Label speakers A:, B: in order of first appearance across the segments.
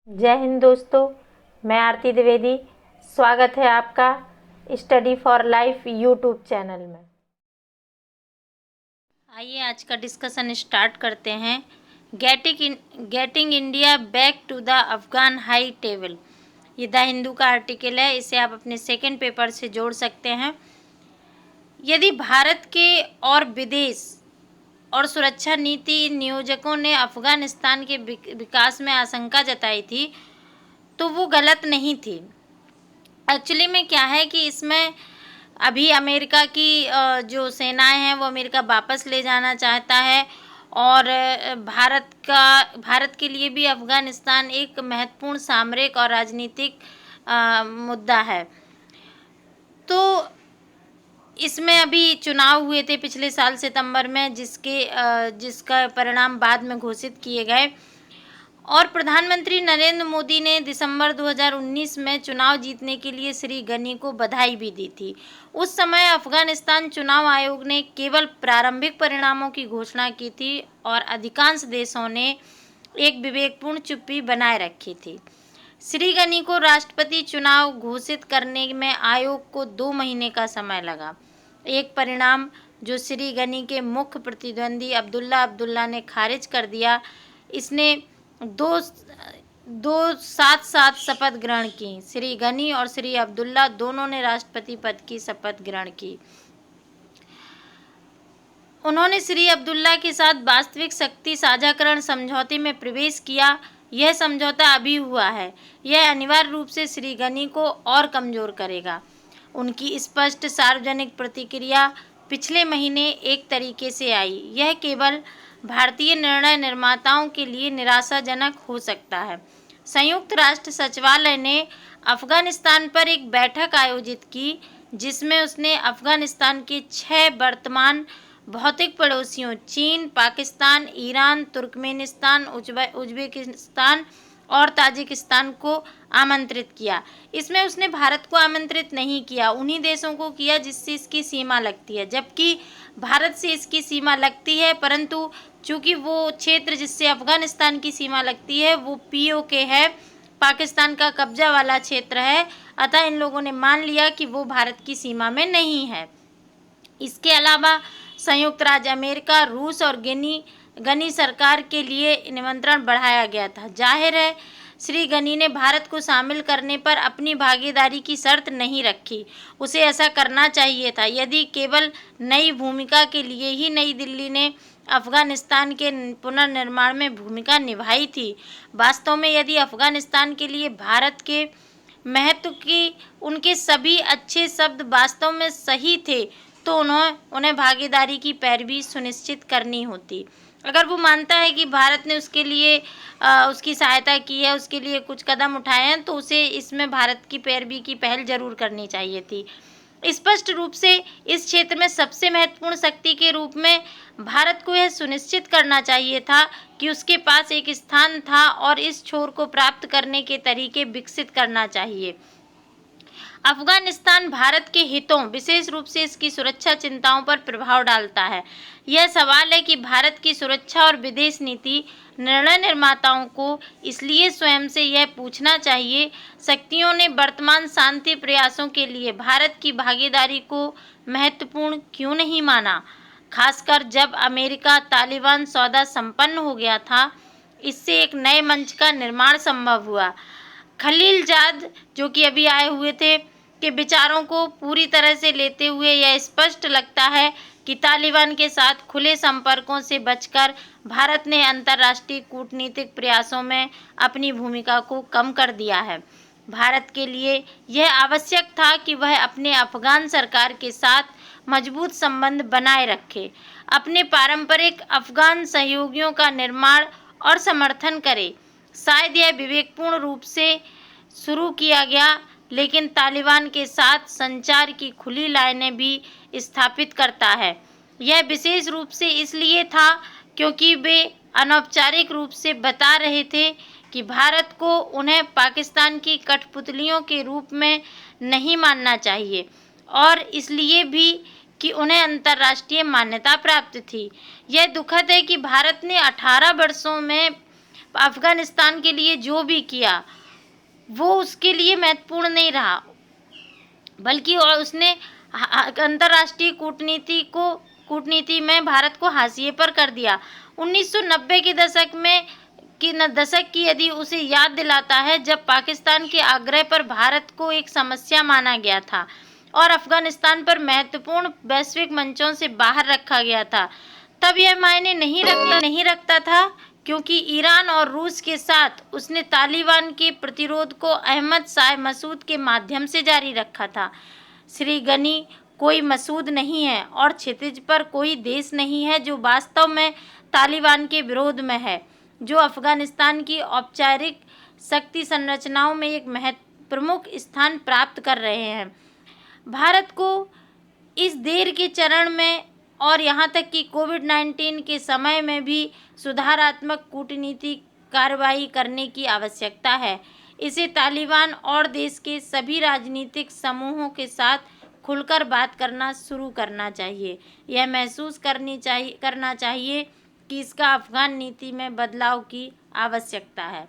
A: जय हिंद दोस्तों, मैं आरती द्विवेदी। स्वागत है आपका study for life YouTube channel में। आइए आज का डिस्कशन स्टार्ट करते हैं। Getting India back to the Afghan high table, ये द हिंदू का आर्टिकल है। इसे आप अपने सेकंड पेपर से जोड़ सकते हैं। यदि भारत के और विदेश और सुरक्षा नीति नियोजकों ने अफगानिस्तान के विकास में आशंका जताई थी तो वो गलत नहीं थी। एक्चुअली में क्या है कि इसमें अभी अमेरिका की जो सेनाएं हैं वो अमेरिका वापस ले जाना चाहता है और भारत के लिए भी अफगानिस्तान एक महत्वपूर्ण सामरिक और राजनीतिक मुद्दा है। तो इसमें अभी चुनाव हुए थे पिछले साल सितंबर में, जिसका परिणाम बाद में घोषित किए गए और प्रधानमंत्री नरेंद्र मोदी ने दिसंबर 2019 में चुनाव जीतने के लिए श्री गनी को बधाई भी दी थी। उस समय अफगानिस्तान चुनाव आयोग ने केवल प्रारंभिक परिणामों की घोषणा की थी और अधिकांश देशों ने एक विवेकपूर्ण चुप्पी बनाए रखी थी। श्री गनी को राष्ट्रपति चुनाव घोषित करने में आयोग को 2 महीने का समय लगा। एक परिणाम जो श्री गनी के मुख्य प्रतिद्वंदी अब्दुल्ला ने खारिज कर दिया। इसने दो साथ शपथ ग्रहण की। श्री गनी और श्री अब्दुल्ला दोनों ने राष्ट्रपति पद की शपथ ग्रहण की। उन्होंने श्री अब्दुल्ला के साथ वास्तविक शक्ति साझाकरण समझौते में प्रवेश किया। यह समझौता अभी हुआ है। यह अनिवार्य रूप से श्री गनी को और कमजोर करेगा। उनकी स्पष्ट सार्वजनिक प्रतिक्रिया पिछले महीने एक तरीके से आई। यह केवल भारतीय निर्णय निर्माताओं के लिए निराशाजनक हो सकता है। संयुक्त राष्ट्र सचिवालय ने अफगानिस्तान पर एक बैठक आयोजित की जिसमें उसने अफगानिस्तान के 6 वर्तमान भौतिक पड़ोसियों चीन, पाकिस्तान, ईरान, तुर्कमेनिस्तान, उज्बेकिस्तान और ताजिकिस्तान को आमंत्रित किया। इसमें उसने भारत को आमंत्रित नहीं किया, उन्हीं देशों को किया जिससे इसकी सीमा लगती है, जबकि भारत से इसकी सीमा लगती है, परंतु चूंकि वो क्षेत्र जिससे अफगानिस्तान की सीमा लगती है वो पीओके है, पाकिस्तान का कब्जा वाला क्षेत्र है, अतः इन लोगों ने मान लिया कि वो भारत की सीमा में नहीं है। इसके अलावा संयुक्त राज्य अमेरिका, रूस और गनी सरकार के लिए निमंत्रण बढ़ाया गया था। जाहिर है श्री गनी ने भारत को शामिल करने पर अपनी भागीदारी की शर्त नहीं रखी। उसे ऐसा करना चाहिए था। यदि केवल नई भूमिका के लिए ही नई दिल्ली ने अफगानिस्तान के पुनर्निर्माण में भूमिका निभाई थी। वास्तव में यदि अफगानिस्तान के लिए भारत के महत्व की उनके सभी अच्छे शब्द वास्तव में सही थे तो उन्हें भागीदारी की पैरवी सुनिश्चित करनी होती। अगर वो मानता है कि भारत ने उसके लिए उसकी सहायता की है, उसके लिए कुछ कदम उठाए हैं, तो उसे इसमें भारत की पैरवी की पहल जरूर करनी चाहिए थी। स्पष्ट रूप से इस क्षेत्र में सबसे महत्वपूर्ण शक्ति के रूप में भारत को यह सुनिश्चित करना चाहिए था कि उसके पास एक स्थान था और इस छोर को प्राप्त करने के तरीके विकसित करना चाहिए। अफगानिस्तान भारत के हितों, विशेष रूप से इसकी सुरक्षा चिंताओं पर प्रभाव डालता है। यह सवाल है कि भारत की सुरक्षा और विदेश नीति निर्णय निर्माताओं को इसलिए स्वयं से यह पूछना चाहिए, शक्तियों ने वर्तमान शांति प्रयासों के लिए भारत की भागीदारी को महत्वपूर्ण क्यों नहीं माना, खासकर जब अमेरिका तालिबान सौदा संपन्न हो गया था। इससे एक नए मंच का निर्माण संभव हुआ। खलीलजाद जो कि अभी आए हुए थे के विचारों को पूरी तरह से लेते हुए यह स्पष्ट लगता है कि तालिबान के साथ खुले संपर्कों से बचकर भारत ने अंतर्राष्ट्रीय कूटनीतिक प्रयासों में अपनी भूमिका को कम कर दिया है। भारत के लिए यह आवश्यक था कि वह अपने अफगान सरकार के साथ मजबूत संबंध बनाए रखे, अपने पारंपरिक अफगान सहयोगियों का निर्माण और समर्थन करे। शायद यह विवेकपूर्ण रूप से शुरू किया गया, लेकिन तालिबान के साथ संचार की खुली लाइनें भी स्थापित करता है। यह विशेष रूप से इसलिए था क्योंकि वे अनौपचारिक रूप से बता रहे थे कि भारत को उन्हें पाकिस्तान की कठपुतलियों के रूप में नहीं मानना चाहिए और इसलिए भी कि उन्हें अंतर्राष्ट्रीय मान्यता प्राप्त थी। यह दुखद है कि भारत ने 18 वर्षों में अफगानिस्तान के लिए जो भी किया वो उसके लिए महत्वपूर्ण नहीं रहा, बल्कि उसने अंतर्राष्ट्रीय कूटनीति में भारत को हाशिए पर कर दिया। 1990 के दशक की यदि उसे याद दिलाता है, जब पाकिस्तान के आग्रह पर भारत को एक समस्या माना गया था और अफगानिस्तान पर महत्वपूर्ण वैश्विक मंचों से बाहर रखा गया था, तब यह मायने नहीं रखता था, क्योंकि ईरान और रूस के साथ उसने तालिबान के प्रतिरोध को अहमद शाह मसूद के माध्यम से जारी रखा था। श्री गनी कोई मसूद नहीं है और क्षितिज पर कोई देश नहीं है जो वास्तव में तालिबान के विरोध में है, जो अफगानिस्तान की औपचारिक शक्ति संरचनाओं में एक प्रमुख स्थान प्राप्त कर रहे हैं। भारत को इस देर के चरण में और यहाँ तक कि कोविड-19 के समय में भी सुधारात्मक कूटनीतिक कार्रवाई करने की आवश्यकता है। इसे तालिबान और देश के सभी राजनीतिक समूहों के साथ खुलकर बात करना शुरू करना चाहिए। यह महसूस करना चाहिए कि इसका अफगान नीति में बदलाव की आवश्यकता है।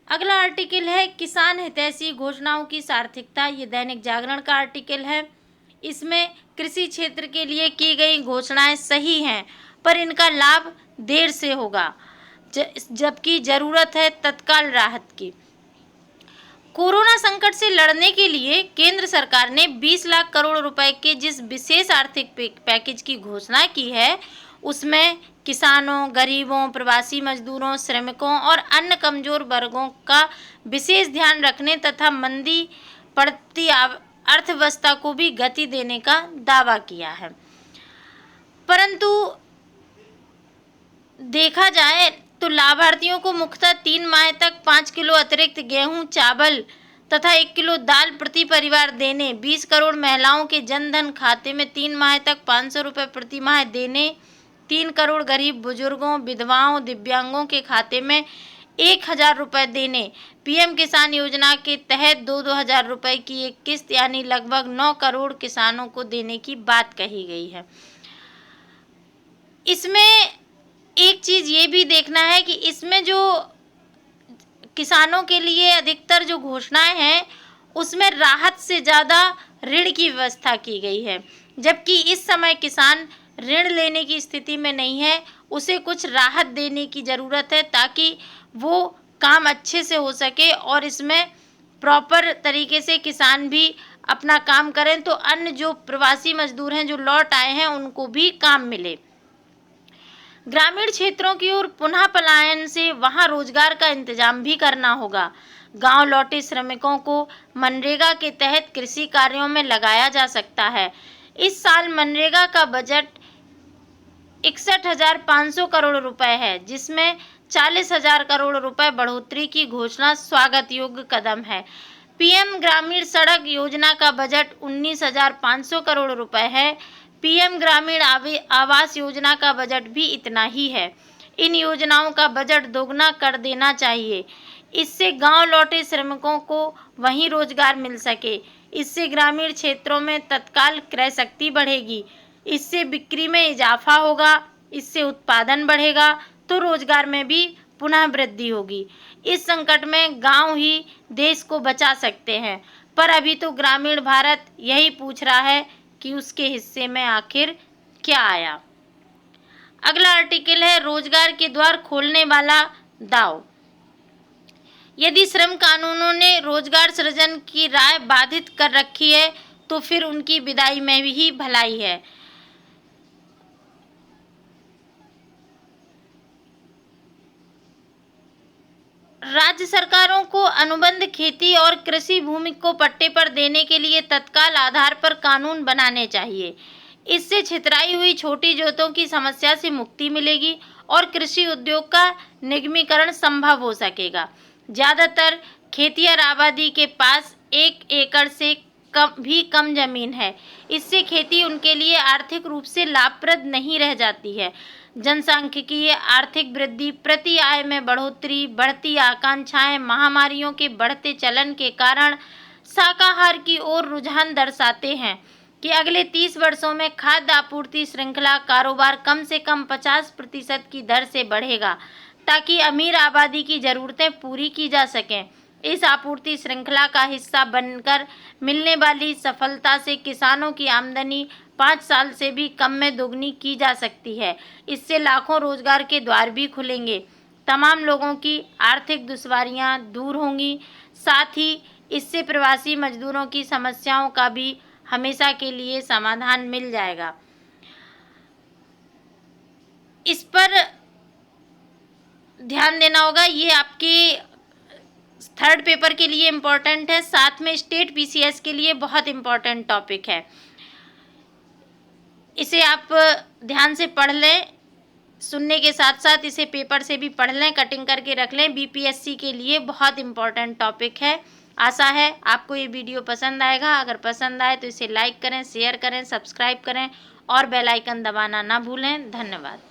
A: अगला आर्टिकल है किसान हितैषी घोषणाओं की सार्थकता। ये दैनिक जागरण का आर्टिकल है। इसमें कृषि क्षेत्र के लिए की गई घोषणाएं सही हैं, पर इनका लाभ देर से होगा, जबकि जरूरत है तत्काल राहत की। कोरोना संकट से लड़ने के लिए केंद्र सरकार ने 20 लाख करोड़ रुपए के जिस विशेष आर्थिक पैकेज की घोषणा की है, उसमें किसानों, गरीबों, प्रवासी मजदूरों, श्रमिकों और अन्य कमजोर वर्गों का विशेष ध्यान रखने तथा मंदी पड़ती अर्थव्यवस्था को भी गति देने का दावा किया है। परंतु देखा जाए तो लाभार्थियों को मुख्यतः 3 माह तक 5 किलो अतिरिक्त गेहूं, चावल तथा 1 किलो दाल प्रति परिवार देने, 20 करोड़ महिलाओं के जनधन खाते में 3 माह तक 500 रुपये प्रति माह देने, 3 करोड़ गरीब बुजुर्गों, विधवाओं, दिव्यांगों के खाते में 1,000 रुपये देने, पीएम किसान योजना के तहत 2,000 रुपये की एक किस्त यानी लगभग 9 करोड़ किसानों को देने की बात कही गई है। इसमें एक चीज़ ये भी देखना है कि इसमें जो किसानों के लिए अधिकतर जो घोषणाएं हैं, उसमें राहत से ज़्यादा ऋण की व्यवस्था की गई है, जबकि इस समय किसान ऋण लेने की स्थिति में नहीं है। उसे कुछ राहत देने की ज़रूरत है ताकि वो काम अच्छे से हो सके और इसमें प्रॉपर तरीके से किसान भी अपना काम करें, तो अन्य जो प्रवासी मजदूर हैं जो लौट आए हैं उनको भी काम मिले। ग्रामीण क्षेत्रों की ओर पुनः पलायन से वहां रोजगार का इंतजाम भी करना होगा। गांव लौटे श्रमिकों को मनरेगा के तहत कृषि कार्यों में लगाया जा सकता है। इस साल मनरेगा का बजट 61,500 करोड़ रुपए है, जिसमें 40,000 करोड़ रुपए बढ़ोतरी की घोषणा स्वागत योग्य कदम है। पीएम ग्रामीण सड़क योजना का बजट 19,500 करोड़ रुपए है। पीएम ग्रामीण आवास योजना का बजट भी इतना ही है। इन योजनाओं का बजट दोगुना कर देना चाहिए। इससे गांव लौटे श्रमिकों को वहीं रोजगार मिल सके। इससे ग्रामीण क्षेत्रों में तत्काल क्रय शक्ति बढ़ेगी। इससे बिक्री में इजाफा होगा। इससे उत्पादन बढ़ेगा तो रोजगार में भी पुनः वृद्धि होगी। इस संकट में गांव ही देश को बचा सकते हैं, पर अभी तो ग्रामीण भारत यही पूछ रहा है कि उसके हिस्से में आखिर क्या आया। अगला आर्टिकल है रोजगार के द्वार खोलने वाला दाव। यदि श्रम कानूनों ने रोजगार सृजन की राह बाधित कर रखी है तो फिर उनकी विदाई में भी भलाई है। राज्य सरकारों को अनुबंध खेती और कृषि भूमि को पट्टे पर देने के लिए तत्काल आधार पर कानून बनाने चाहिए। इससे छितराई हुई छोटी जोतों की समस्या से मुक्ति मिलेगी और कृषि उद्योग का निगमीकरण संभव हो सकेगा। ज़्यादातर खेतिहर आबादी के पास 1 एकड़ से कम जमीन है। इससे खेती उनके लिए आर्थिक रूप से लाभप्रद नहीं रह जाती है। जनसांख्यिकीय आर्थिक वृद्धि, प्रति आय में बढ़ोतरी, बढ़ती आकांक्षाएं, महामारियों के बढ़ते चलन के कारण शाकाहार की ओर रुझान दर्शाते हैं कि अगले 30 वर्षों में खाद्य आपूर्ति श्रृंखला कारोबार कम से कम 50% की दर से बढ़ेगा। ताकि अमीर आबादी की ज़रूरतें पूरी की जा सकें। इस आपूर्ति श्रृंखला का हिस्सा बनकर मिलने वाली सफलता से किसानों की आमदनी 5 साल से भी कम में दोगुनी की जा सकती है। इससे लाखों रोजगार के द्वार भी खुलेंगे, तमाम लोगों की आर्थिक दुश्वारियां दूर होंगी। साथ ही इससे प्रवासी मजदूरों की समस्याओं का भी हमेशा के लिए समाधान मिल जाएगा। इस पर ध्यान देना होगा, ये आपके थर्ड पेपर के लिए इम्पोर्टेंट है, साथ में स्टेट पीसीएस के लिए बहुत इम्पोर्टेंट टॉपिक है। इसे आप ध्यान से पढ़ लें, सुनने के साथ साथ इसे पेपर से भी पढ़ लें, कटिंग करके रख लें। बीपीएससी के लिए बहुत इम्पोर्टेंट टॉपिक है। आशा है आपको ये वीडियो पसंद आएगा। अगर पसंद आए तो इसे लाइक करें, शेयर करें, सब्सक्राइब करें और बेल आइकन दबाना ना भूलें। धन्यवाद।